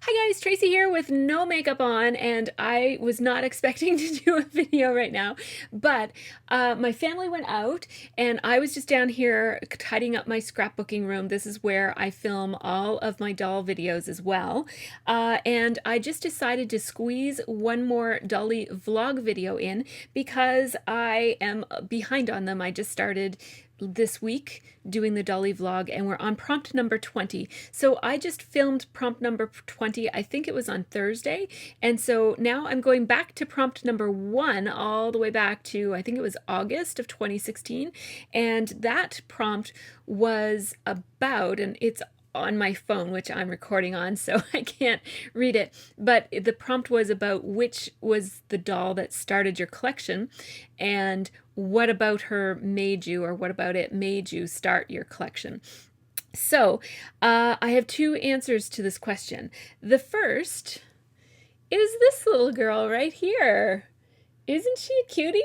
Hi guys, Tracy here with no makeup on, and I was not expecting to do a video right now, but my family went out and I was just down here tidying up my scrapbooking room. This is where I film all of my doll videos as well. And I just decided to squeeze one more Dolly vlog video in because I am behind on them. I just started this week doing the Dolly vlog and we're on prompt number 20. So I just filmed prompt number 20, I think it was on Thursday. And so now I'm going back to prompt number 1 all the way back to, I think it was August of 2016. And that prompt was about, and it's on my phone, which I'm recording on, so I can't read it. But the prompt was about which was the doll that started your collection, and what about her made you, or what about it made you start your collection? So I have two answers to this question. The first is this little girl right here. Isn't she a cutie?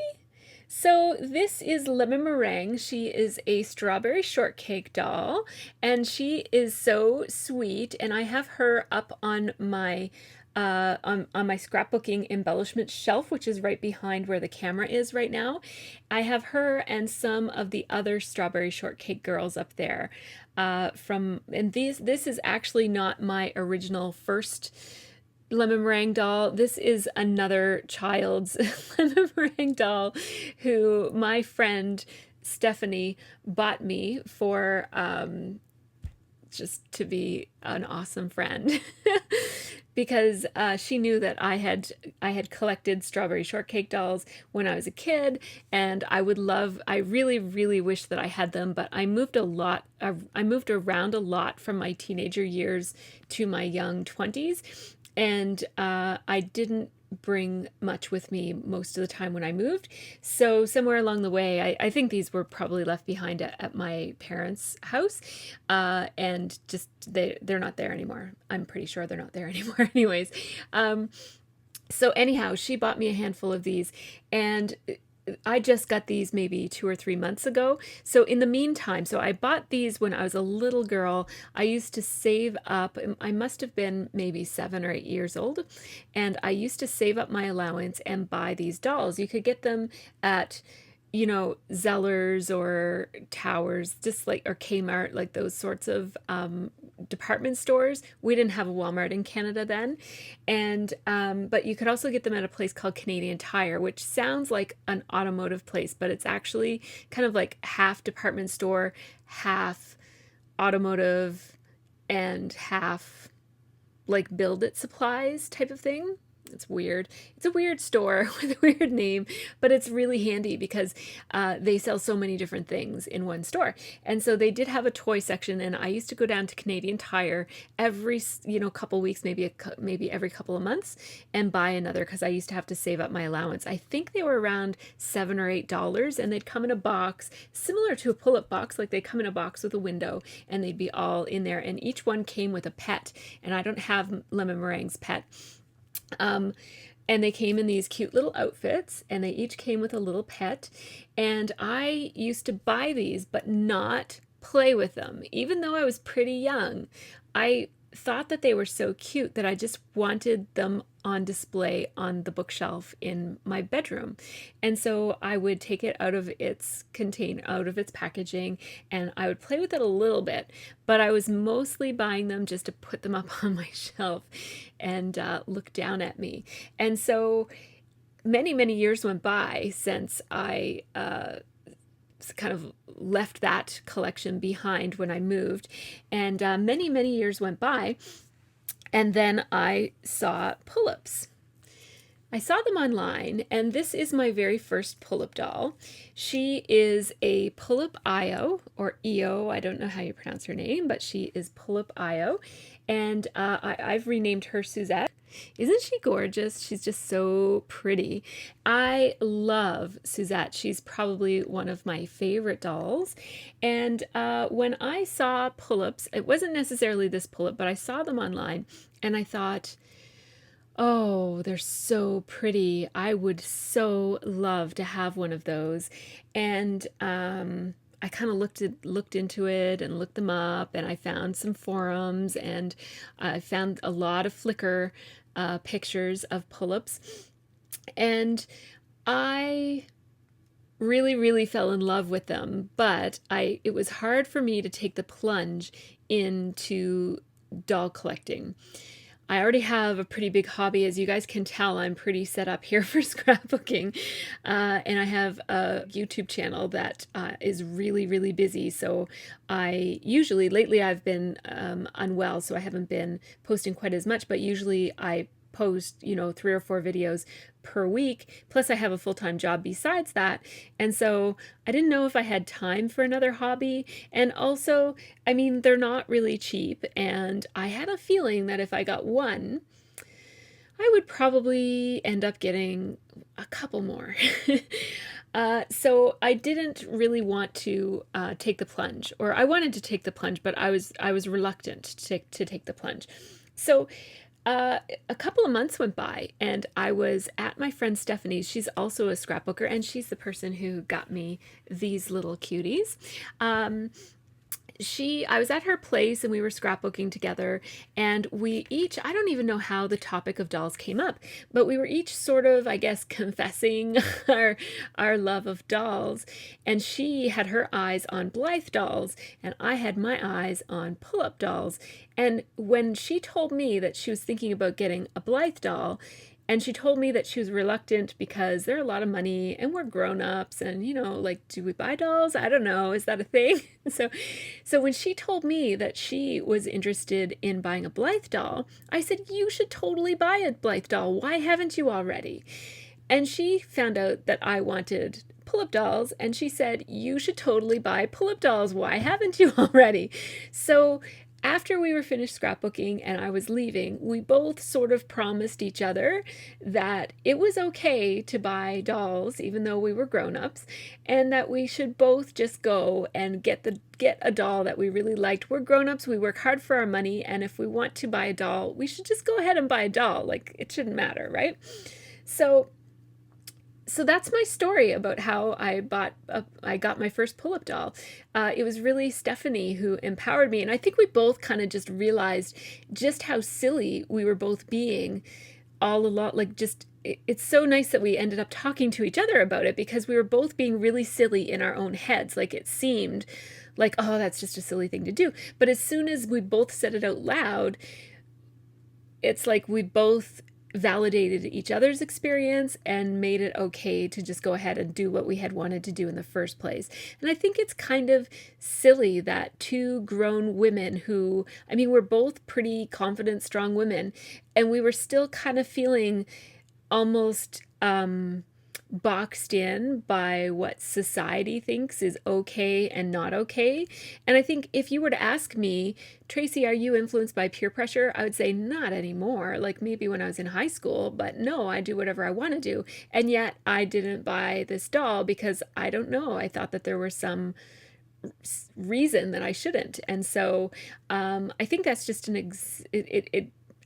So this is Lemon Meringue. She is a strawberry shortcake doll, and she is so sweet. And I have her up on my my scrapbooking embellishment shelf, which is right behind where the camera is right now. I have her and some of the other strawberry shortcake girls up there. And this is actually not my original first lemon meringue doll. This is another child's lemon meringue doll who my friend Stephanie bought me for just to be an awesome friend. Because she knew that I had collected strawberry shortcake dolls when I was a kid, and I really wish that I had them, but I moved a lot. I moved around a lot from my teenager years to my young 20s, and I didn't bring much with me most of the time when I moved. So somewhere along the way, I think these were probably left behind at my parents' house, and just they're not there anymore. I'm pretty sure they're not there anymore, anyways. So anyhow, she bought me a handful of these, and I just got these maybe 2 or 3 months ago. So in the meantime, so I bought these when I was a little girl. I used to save up, I must have been maybe 7 or 8 years old, and I used to save up my allowance and buy these dolls. You could get them at, Zellers or Towers, just like, or Kmart, like those sorts of department stores. We didn't have a Walmart in Canada then. And, but you could also get them at a place called Canadian Tire, which sounds like an automotive place, but it's actually kind of like half department store, half automotive, and half like build it supplies type of thing. It's weird. It's a weird store with a weird name, but it's really handy because they sell so many different things in one store. And so they did have a toy section, and I used to go down to Canadian Tire every, couple weeks, maybe every couple of months, and buy another because I used to have to save up my allowance. I think they were around $7 or $8, and they'd come in a box similar to a pull-up box, like they come in a box with a window, and they'd be all in there. And each one came with a pet, and I don't have Lemon Meringue's pet. And they came in these cute little outfits, and they each came with a little pet. And I used to buy these, but not play with them. Even though I was pretty young, I thought that they were so cute that I just wanted them on display on the bookshelf in my bedroom. And so I would take it out of its out of its packaging, and I would play with it a little bit, but I was mostly buying them just to put them up on my shelf and look down at me. And so many years went by since I kind of left that collection behind when I moved, and many years went by, and then I saw pull-ups. I saw them online, and this is my very first pull-up doll. She is a pull-up Io, or Io, I don't know how you pronounce her name, but she is pull-up Io, and I've renamed her Suzette. Isn't she gorgeous? She's just so pretty. I love Suzette. She's probably one of my favorite dolls. And when I saw pull-ups, it wasn't necessarily this pull-up, but I saw them online, and I thought, oh, they're so pretty. I would so love to have one of those. And I kind of looked into it and looked them up, and I found some forums, and I found a lot of Flickr pictures of pull-ups, and I really, really fell in love with them, but it was hard for me to take the plunge into doll collecting. I already have a pretty big hobby. As you guys can tell, I'm pretty set up here for scrapbooking. And I have a YouTube channel that is really, really busy. So lately I've been unwell, so I haven't been posting quite as much, but usually I post, 3 or 4 videos per week. Plus I have a full-time job besides that. And so I didn't know if I had time for another hobby. And also, I mean, they're not really cheap. And I had a feeling that if I got one, I would probably end up getting a couple more. So I didn't really want to take the plunge, or I wanted to take the plunge, but I was reluctant to take the plunge. So a couple of months went by, and I was at my friend Stephanie's. She's also a scrapbooker, and she's the person who got me these little cuties. I was at her place, and we were scrapbooking together, and I don't even know how the topic of dolls came up, but we were each sort of, I guess, confessing our love of dolls. And she had her eyes on Blythe dolls, and I had my eyes on pull-up dolls. And when she told me that she was thinking about getting a Blythe doll, and she told me that she was reluctant because they're a lot of money and we're grown-ups, and like, do we buy dolls? I don't know. Is that a thing? So when she told me that she was interested in buying a Blythe doll, I said, you should totally buy a Blythe doll. Why haven't you already? And she found out that I wanted pull-up dolls, and she said, you should totally buy pull-up dolls. Why haven't you already? So after we were finished scrapbooking and I was leaving, we both sort of promised each other that it was okay to buy dolls, even though we were grown-ups, and that we should both just go and get a doll that we really liked. We're grown-ups, we work hard for our money, and if we want to buy a doll, we should just go ahead and buy a doll. Like, it shouldn't matter, right? So that's my story about how I got my first pull-up doll. It was really Stephanie who empowered me, and I think we both kind of just realized just how silly we were both being all along. Like, it's so nice that we ended up talking to each other about it, because we were both being really silly in our own heads. Like, it seemed like, oh, that's just a silly thing to do. But as soon as we both said it out loud, it's like we both validated each other's experience and made it okay to just go ahead and do what we had wanted to do in the first place. And I think it's kind of silly that two grown women who, I mean, we're both pretty confident, strong women, and we were still kind of feeling almost boxed in by what society thinks is okay and not okay. And I think if you were to ask me, Tracy, are you influenced by peer pressure? I would say not anymore. Like, maybe when I was in high school, but no, I do whatever I want to do. And yet I didn't buy this doll because I don't know. I thought that there was some reason that I shouldn't. And so I think that's just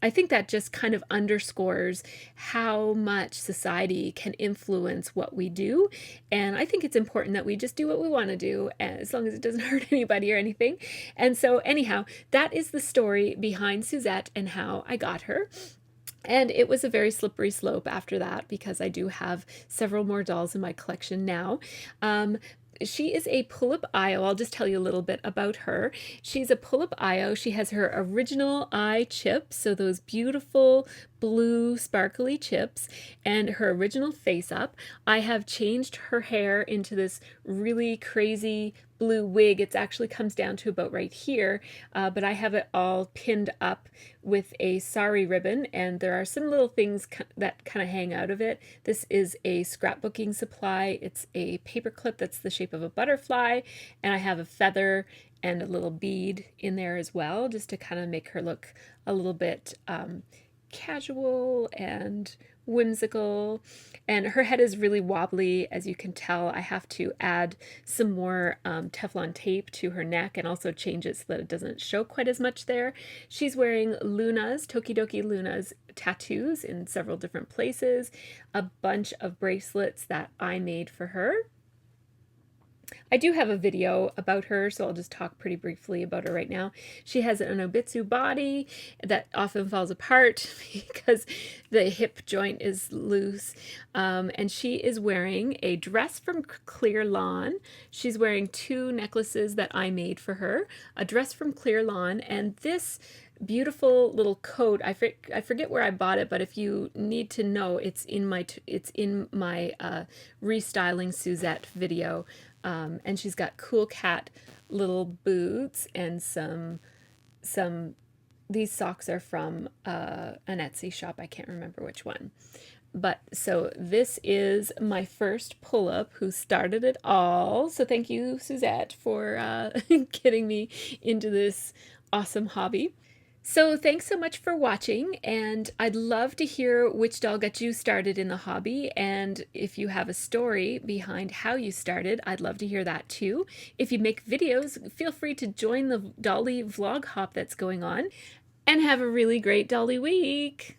I think that just kind of underscores how much society can influence what we do. And I think it's important that we just do what we want to do, as long as it doesn't hurt anybody or anything. And so anyhow, that is the story behind Suzette and how I got her. And it was a very slippery slope after that, because I do have several more dolls in my collection now. She is a pull-up IO. I'll just tell you a little bit about her. She's a pull-up IO. She has her original eye chips, so those beautiful blue sparkly chips, and her original face up. I have changed her hair into this really crazy blue wig. It actually comes down to about right here, but I have it all pinned up with a sari ribbon, and there are some little things that kind of hang out of it. This is a scrapbooking supply. It's a paper clip that's the shape of a butterfly, and I have a feather and a little bead in there as well, just to kind of make her look a little bit casual and whimsical. And her head is really wobbly, as you can tell. I have to add some more Teflon tape to her neck and also change it so that it doesn't show quite as much there. She's wearing Luna's, Tokidoki Luna's tattoos in several different places, a bunch of bracelets that I made for her. I do have a video about her, so I'll just talk pretty briefly about her right now. She has an obitsu body that often falls apart because the hip joint is loose. And she is wearing a dress from Clear Lawn. She's wearing two necklaces that I made for her, a dress from Clear Lawn, and this beautiful little coat. I forget where I bought it, but if you need to know, it's in my restyling Suzette video. And she's got cool cat little boots and some these socks are from an Etsy shop. I can't remember which one. But so this is my first pull-up who started it all. So thank you, Suzette, for getting me into this awesome hobby. So thanks so much for watching, and I'd love to hear which doll got you started in the hobby, and if you have a story behind how you started, I'd love to hear that too. If you make videos, feel free to join the Dolly vlog hop that's going on, and have a really great Dolly week!